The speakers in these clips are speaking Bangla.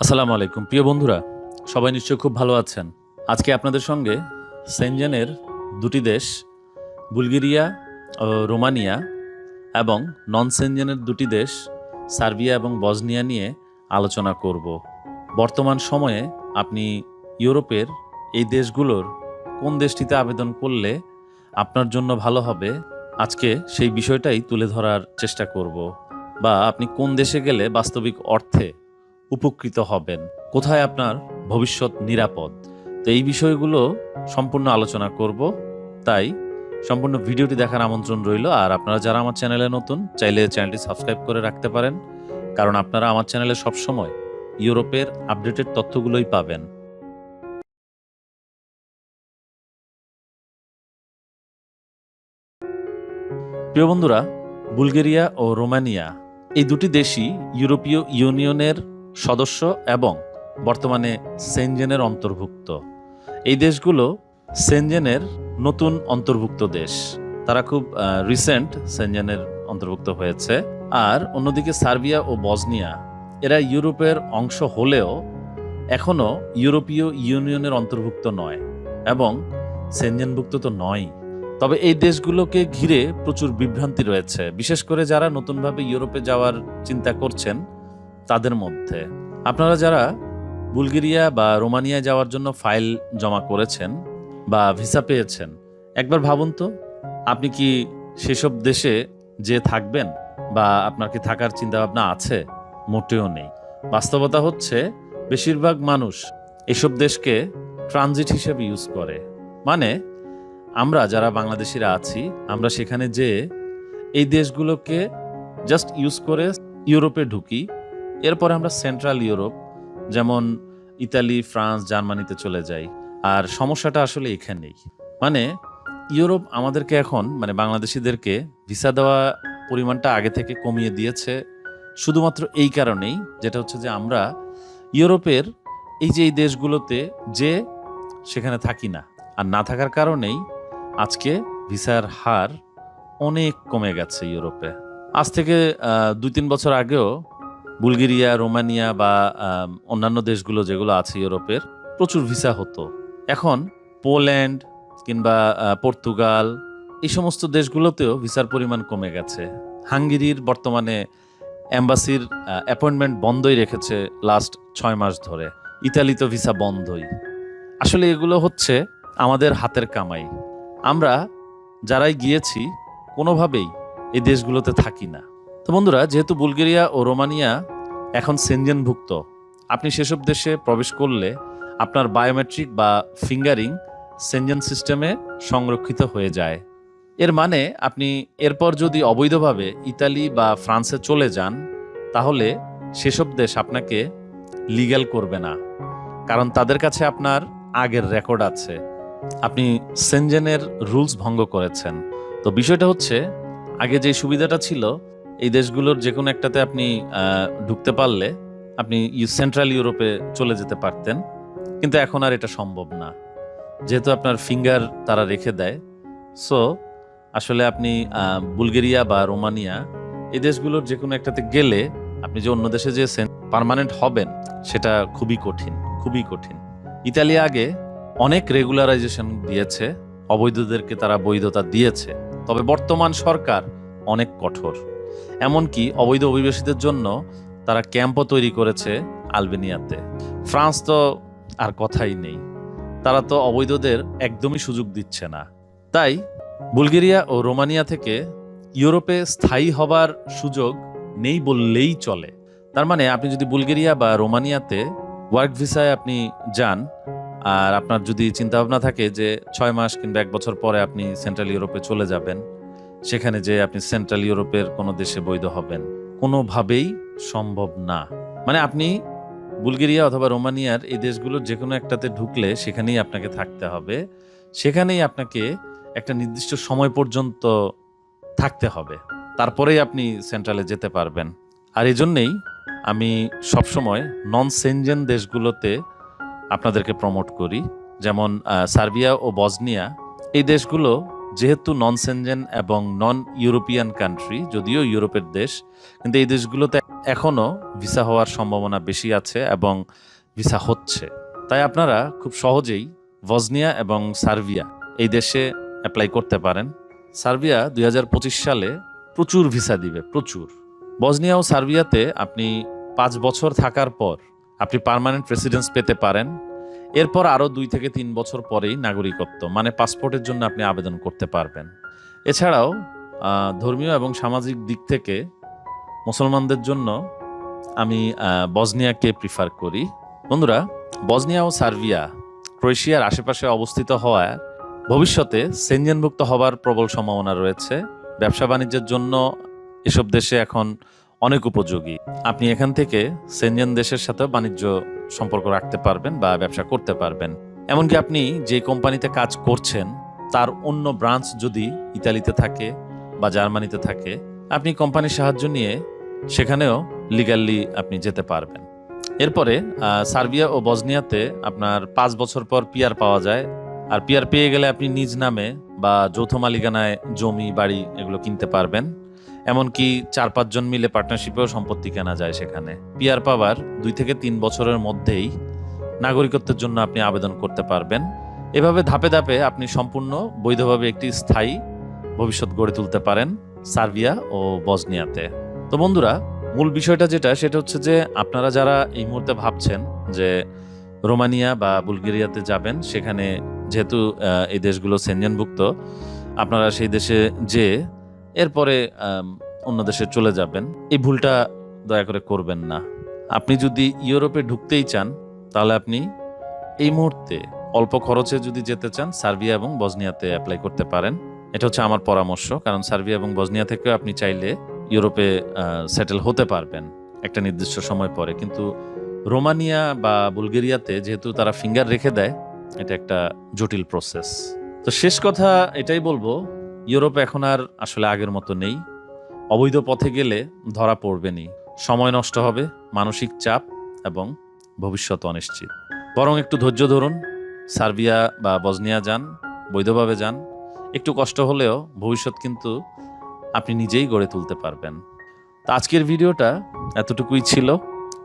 আসসালামু আলাইকুম প্রিয় বন্ধুরা, সবাই নিশ্চয়ই খুব ভালো আছেন। আজকে আপনাদের সঙ্গে সেনজেনের দুটি দেশ বুলগেরিয়া ও রোমানিয়া এবং নন সেনজেনের দুটি দেশ সার্বিয়া এবং বসনিয়া নিয়ে আলোচনা করব। বর্তমান সময়ে আপনি ইউরোপের এই দেশগুলোর কোন দেশটিতে আবেদন করলে আপনার জন্য ভালো হবে, আজকে সেই বিষয়টাই তুলে ধরার চেষ্টা করব। বা আপনি কোন দেশে গেলে বাস্তবিক অর্থে উপকৃত হবেন, কোথায় আপনার ভবিষ্যৎ নিরাপদ। তো এই বিষয়গুলো সম্পূর্ণ আলোচনা করব, তাই সম্পূর্ণ ভিডিওটি দেখার আমন্ত্রণ রইল। আর আপনারা যারা আমার চ্যানেলে নতুন, চাইলে চ্যানেলটি সাবস্ক্রাইব করে রাখতে পারেন, কারণ আপনারা আমার চ্যানেলে সবসময় ইউরোপের আপডেটেড তথ্যগুলোই পাবেন। প্রিয় বন্ধুরা, বুলগেরিয়া ও রোমানিয়া এই দুটি দেশই ইউরোপীয় ইউনিয়নের সদস্য এবং বর্তমানে সেনজেনের অন্তর্ভুক্ত। এই দেশগুলো সেনজেনের নতুন অন্তর্ভুক্ত দেশ, তারা খুব রিসেন্ট সেনজেনের অন্তর্ভুক্ত হয়েছে। আর অন্যদিকে সার্বিয়া ও বসনিয়া, এরা ইউরোপের অংশ হলেও এখনও ইউরোপীয় ইউনিয়নের অন্তর্ভুক্ত নয় এবং সেনজেনভুক্ত তো নয়। তবে এই দেশগুলোকে ঘিরে প্রচুর বিভ্রান্তি রয়েছে, বিশেষ করে যারা নতুনভাবে ইউরোপে যাওয়ার চিন্তা করছেন তাদের মধ্যে। আপনারা যারা বুলগেরিয়া বা রোমানিয়া যাওয়ার জন্য ফাইল জমা করেছেন বা ভিসা পেয়েছেন, একবার ভাবুন তো, আপনি কি সেসব দেশে যে থাকবেন বা আপনার কি থাকার চিন্তাভাবনা আছে? মোটেও নেই। বাস্তবতা হচ্ছে বেশিরভাগ মানুষ এসব দেশকে ট্রানজিট হিসেবে ইউজ করে। মানে আমরা যারা বাংলাদেশিরা আছি, আমরা সেখানে যে এই দেশগুলোকে জাস্ট ইউজ করে ইউরোপে ঢুকি, এরপরে আমরা সেন্ট্রাল ইউরোপ যেমন ইতালি, ফ্রান্স, জার্মানিতে চলে যাই। আর সমস্যাটা আসলে এখানেই। মানে ইউরোপ আমাদেরকে এখন, মানে বাংলাদেশিদেরকে ভিসা দেওয়া পরিমাণটা আগে থেকে কমিয়ে দিয়েছে শুধুমাত্র এই কারণেই, যেটা হচ্ছে যে আমরা ইউরোপের এই দেশগুলোতে যে সেখানে থাকি না। আর না থাকার কারণেই আজকে ভিসার হার অনেক কমে গেছে ইউরোপে। আজ থেকে 2-3 বছর আগেও বুলগেরিয়া, রোমানিয়া বা অন্যান্য দেশগুলো যেগুলো আছে ইউরোপের, প্রচুর ভিসা হতো। এখন পোল্যান্ড কিংবা পর্তুগাল, এই সমস্ত দেশগুলোতেও ভিসার পরিমাণ কমে গেছে। হাঙ্গেরির বর্তমানে অ্যাম্বাসির অ্যাপয়েন্টমেন্ট বন্ধই রেখেছে লাস্ট 6 মাস ধরে। ইতালিতে ভিসা বন্ধই। আসলে এগুলো হচ্ছে আমাদের হাতের কামাই। আমরা যারাই গিয়েছি কোনোভাবেই এই দেশগুলোতে থাকি না। তো বন্ধুরা, যেহেতু বুলগেরিয়া ও রোমানিয়া এখন সেনজেনভুক্ত, আপনি সেসব দেশে প্রবেশ করলে আপনার বায়োমেট্রিক বা ফিঙ্গারিং সেনজেন সিস্টেমে সংরক্ষিত হয়ে যায়। এর মানে আপনি এরপর যদি অবৈধভাবে ইতালি বা ফ্রান্সে চলে যান, তাহলে সেসব দেশ আপনাকে লিগ্যাল করবে না, কারণ তাদের কাছে আপনার আগের রেকর্ড আছে, আপনি সেনজেনের রুলস ভঙ্গ করেছেন। তো বিষয়টা হচ্ছে, আগে যে সুবিধাটা ছিল, এই দেশগুলোর যে কোনো একটাতে আপনি ঢুকতে পারলে আপনি সেন্ট্রাল ইউরোপে চলে যেতে পারতেন, কিন্তু এখন আর এটা সম্ভব না, যেহেতু আপনার ফিঙ্গার তারা রেখে দেয়। সো আসলে আপনি বুলগেরিয়া বা রোমানিয়া এই দেশগুলোর যে কোনো একটাতে গেলে আপনি যে অন্য দেশে যে পার্মানেন্ট হবেন, সেটা খুবই কঠিন, খুবই কঠিন। ইতালি আগে অনেক রেগুলারাইজেশন দিয়েছে, অবৈধদেরকে তারা বৈধতা দিয়েছে, তবে বর্তমান সরকার অনেক কঠোর। এমনকি অবৈধ অভিবাসীদের জন্য তারা ক্যাম্পও তৈরি করেছে আলবেনিয়াতে। ফ্রান্স তো আর কথাই নেই, তারা তো অবৈধদের একদমই সুযোগ দিচ্ছে না। তাই বুলগেরিয়া ও রোমানিয়া থেকে ইউরোপে স্থায়ী হবার সুযোগ নেই বললেই চলে। তার মানে আপনি যদি বুলগেরিয়া বা রোমানিয়াতে ওয়ার্ক ভিসায় আপনি যান, আর আপনার যদি চিন্তাভাবনা থাকে যে 6 মাস কিংবা 1 বছর পরে আপনি সেন্ট্রাল ইউরোপে চলে যাবেন, সেখানে যে আপনি সেন্ট্রাল ইউরোপের কোনো দেশে বৈধ হবেন, কোনোভাবেই সম্ভব না। মানে আপনি বুলগেরিয়া অথবা রোমানিয়ার এই দেশগুলোর যে কোনো একটাতে ঢুকলে সেখানেই আপনাকে থাকতে হবে, সেখানেই আপনাকে একটা নির্দিষ্ট সময় পর্যন্ত থাকতে হবে, তারপরেই আপনি সেন্ট্রালে যেতে পারবেন। আর এই জন্যেই আমি সবসময় নন সেনজেন দেশগুলোতে আপনাদেরকে প্রমোট করি, যেমন সার্বিয়া ও বসনিয়া। এই দেশগুলো যেহেতু নন সেনজেন এবং নন ইউরোপিয়ান কান্ট্রি, যদিও ইউরোপের দেশ, কিন্তু এই দেশগুলোতে এখনও ভিসা হওয়ার সম্ভাবনা বেশি আছে এবং ভিসা হচ্ছে। তাই আপনারা খুব সহজেই বসনিয়া এবং সার্বিয়া এই দেশে অ্যাপ্লাই করতে পারেন। সার্বিয়া 2025 সালে প্রচুর ভিসা দিবে, প্রচুর। বসনিয়া ও সার্বিয়াতে আপনি 5 বছর থাকার পর আপনি পার্মানেন্ট রেসিডেন্স পেতে পারেন। এরপর আরও 2 থেকে 3 বছর পরেই নাগরিকত্ব মানে পাসপোর্টের জন্য আপনি আবেদন করতে পারবেন। এছাড়াও ধর্মীয় এবং সামাজিক দিক থেকে মুসলমানদের জন্য আমি বসনিয়াকে প্রিফার করি। বন্ধুরা, বসনিয়া ও সার্বিয়া ক্রোয়েশিয়ার আশেপাশে অবস্থিত হওয়ায় ভবিষ্যতে সেনজেনভুক্ত হবার প্রবল সম্ভাবনা রয়েছে। ব্যবসা বাণিজ্যের জন্য এসব দেশে এখন অনেক উপযোগী। আপনি এখান থেকে সেনজেন দেশের সাথে বাণিজ্য সম্পর্ক রাখতে পারবেন বা ব্যবসা করতে পারবেন। এমনকি আপনি যে কোম্পানিতে কাজ করছেন তার অন্য ব্রাঞ্চ যদি ইতালিতে থাকে বা জার্মানিতে থাকে, আপনি কোম্পানির সাহায্য নিয়ে সেখানেও লিগ্যালি আপনি যেতে পারবেন। এরপরে সার্বিয়া ও বসনিয়াতে আপনার 5 বছর পর পিআর পাওয়া যায়। আর পিআর পেয়ে গেলে আপনি নিজ নামে বা যৌথ মালিকানায় জমি বাড়ি এগুলো কিনতে পারবেন। এমনকি 4-5 জন মিলে পার্টনারশিপেও সম্পত্তি কেনা যায় সেখানে। পিআর পাওয়ার 2 থেকে 3 বছরের মধ্যেই নাগরিকত্বের জন্য আপনি আবেদন করতে পারবেন। এভাবে ধাপে ধাপে আপনি সম্পূর্ণ বৈধভাবে একটি স্থায়ী ভবিষ্যৎ গড়ে তুলতে পারেন সার্বিয়া ও বসনিয়াতে। তো বন্ধুরা, মূল বিষয়টা সেটা হচ্ছে যে আপনারা যারা এই মুহূর্তে ভাবছেন যে রোমানিয়া বা বুলগেরিয়াতে যাবেন, সেখানে যেহেতু এই দেশগুলো সেনজেনভুক্ত, আপনারা সেই দেশে যেয়ে এরপরে অন্য দেশে চলে যাবেন, এই ভুলটা দয়া করে করবেন না। আপনি যদি ইউরোপে ঢুকতেই চান তাহলে আপনি এই মুহূর্তে অল্প খরচে যদি যেতে চান সার্বিয়া এবং বসনিয়াতে অ্যাপ্লাই করতে পারেন। এটা হচ্ছে আমার পরামর্শ, কারণ সার্বিয়া এবং বসনিয়া থেকেও আপনি চাইলে ইউরোপে সেটেল হতে পারবেন একটা নির্দিষ্ট সময় পরে। কিন্তু রোমানিয়া বা বুলগেরিয়াতে যেহেতু তারা ফিঙ্গার রেখে দেয়, এটা একটা জটিল প্রসেস। তো শেষ কথা এটাই বলবো, ইউরোপ এখন আর আসলে আগের মতো নেই। অবৈধ পথে গেলে ধরা পড়বেনই, সময় নষ্ট হবে, মানসিক চাপ এবং ভবিষ্যৎ অনিশ্চিত। বরং একটু ধৈর্য ধরুন, সার্বিয়া বা বসনিয়া যান, বৈধভাবে যান। একটু কষ্ট হলেও ভবিষ্যৎ কিন্তু আপনি নিজেই গড়ে তুলতে পারবেন। তো আজকের ভিডিওটা এতটুকুই ছিল।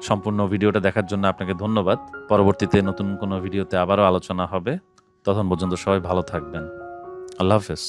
সম্পূর্ণ ভিডিওটা দেখার জন্য আপনাকে ধন্যবাদ। পরবর্তীতে নতুন কোনো ভিডিওতে আবারও আলোচনা হবে। তখন পর্যন্ত সবাই ভালো থাকবেন। আল্লাহ হাফেজ।